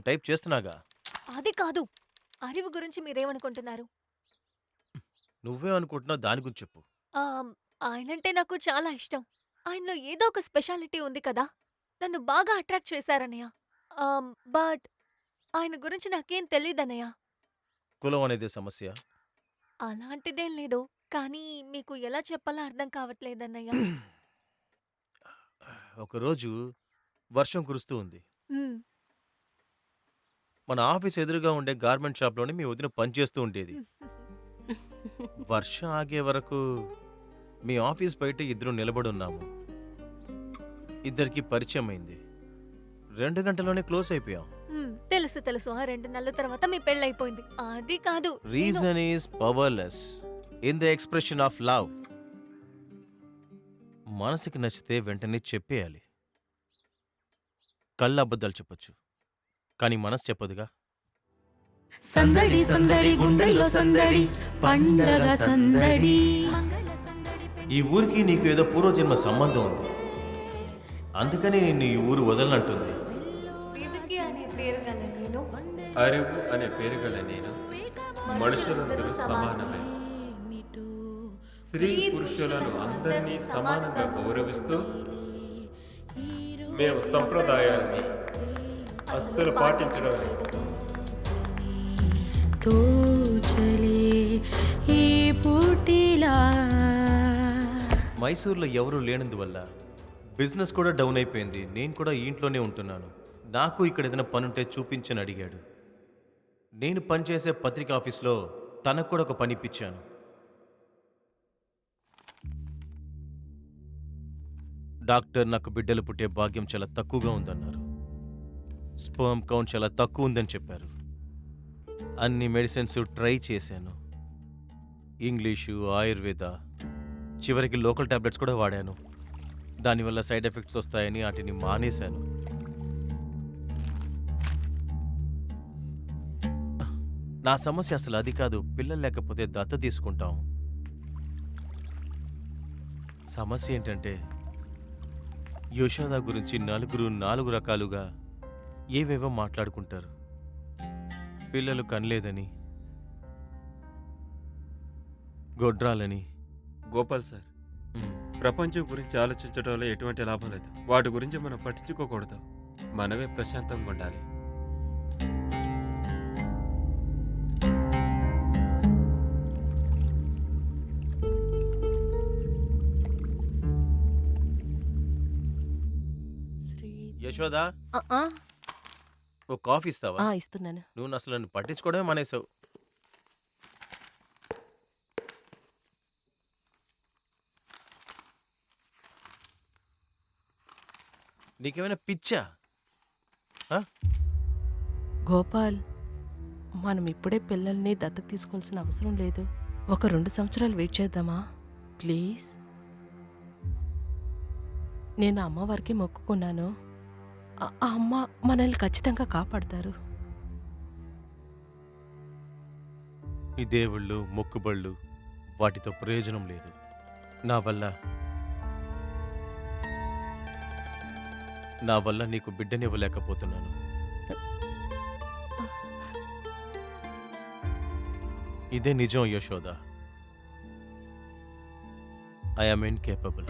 Type చేస్తున్నాగా. అది కాదు. అరివు గురించి మీరేమనుకుంటున్నారు? నువ్వే అనుకుంటున్నావు దాని గురించి చెప్పు. ఆహ్, ఆయనంటే నాకు చాలా ఇష్టం. ఆయనలో ఏదో ఒక స్పెషాలిటీ ఉంది కదా! నన్ను బాగా అట్రాక్ట్ చేశారన్నయ్య. బట్ ఆయన గురించి నాకేం తెలీదన్నయ్య. కులం అనేదే సమస్య. అలాంటిదేం లేదు. కానీ మీకు ఎలా చెప్పాలో అర్థం కావట్లేదన్నయ్య. ఒకరోజు వర్షం కురుస్తూ ఉంది. హ్మ్. మన ఆఫీస్ ఎదురుగా ఉండే గార్మెంట్ షాప్‌లోనే మీ వదిన పనిచేస్తూ ఉండేది. వర్షం ఆగే వరకు మీ ఆఫీస్ బయట ఇద్దరం నిలబడున్నాము. ఇద్దరికీ పరిచయమైంది. 2 గంటల్లోనే క్లోజ్ అయిపోయాం. తెలుసు తెలుసు. ఆ 2 నెలల తర్వాత మీ పెళ్లయిపోయింది. అది కాదు. Reason is powerless in the expression of love. మనసుకి నచ్చితే వెంటనే చెప్పేయాలి. కళ్ళు అబద్ధాలు చెప్పొచ్చు. కానీ మనసు చెప్పదుగా. సందడి సందడి గుండెల్లో సందడి పండగ సందడి. ఈ ఊరికి నీకు ఏదో పూర్వజన్మ సంబంధం ఉంది. అందుకని నిన్ను ఈ ఊరు వదలనంటుంది. దేవికి అనే పేరు గల నేను అరివు అనే పేరు గల నేను మనుషులందరూ సమానమే. స్త్రీ పురుషులను అందరినీ సమానంగా గౌరవిస్తూ మేము సంప్రదాయాన్ని అస్సలు పాటించడం లేదు. తోచలే ఈ పూటిలా. మైసూర్లో ఎవరూ లేనందువల్ల బిజినెస్ కూడా డౌన్ అయిపోయింది. నేను కూడా ఈ ఇంట్లోనే ఉంటున్నాను. నాకు ఇక్కడ ఏదైనా పనుంటే చూపించని అడిగాడు. నేను పనిచేసే పత్రిక ఆఫీస్లో తనకు కూడా ఒక పని ఇప్పించాను. డాక్టర్ నాకు బిడ్డలు పుట్టే భాగ్యం చాలా తక్కువగా ఉందన్నారు. స్పర్మ్ కౌంట్ చాలా తక్కువ ఉందని చెప్పారు. అన్ని మెడిసిన్స్ ట్రై చేశాను. ఇంగ్లీషు, ఆయుర్వేద, చివరికి లోకల్ టాబ్లెట్స్ కూడా వాడాను. దానివల్ల సైడ్ ఎఫెక్ట్స్ వస్తాయని వాటిని మానేశాను. నా సమస్య అసలు అది కాదు. పిల్లలు లేకపోతే దత్త తీసుకుంటాం. సమస్య ఏంటంటే యశోద గురించి నలుగురు 4 రకాలుగా ఏవేవో మాట్లాడుకుంటారు. పిల్లలు కనలేదని, గొడ్రాలని. గోపాల్ సార్, ప్రపంచం గురించి ఆలోచించడంలో ఎటువంటి లాభం లేదు. వాటి గురించి మనం పట్టించుకోకూడదు. మనమే ప్రశాంతంగా ఉండాలి. యశోద, ఆ, ఆ, ఓ కాఫీ ఇస్తావా? ఇస్తున్నాను. నువ్వు అసలు నన్ను పట్టించుకోవడమే మానేసావు. నీకేమైనా పిచ్చా? గోపాల్, మనం ఇప్పుడే పిల్లల్ని దత్తత తీసుకోవాల్సిన అవసరం లేదు. ఒక 2 సంవత్సరాలు వెయిట్ చేద్దామా ప్లీజ్? నేను అమ్మవారికి మొక్కుకున్నాను. ఆ అమ్మ మనల్ని ఖచ్చితంగా కాపాడతారు. ఈ దేవుళ్ళు, మొక్కుబళ్ళు వాటితో ప్రయోజనం లేదు. నా వల్ల నీకు బిడ్డనివ్వలేకపోతున్నాను. ఇదే నిజం యశోద. I am incapable.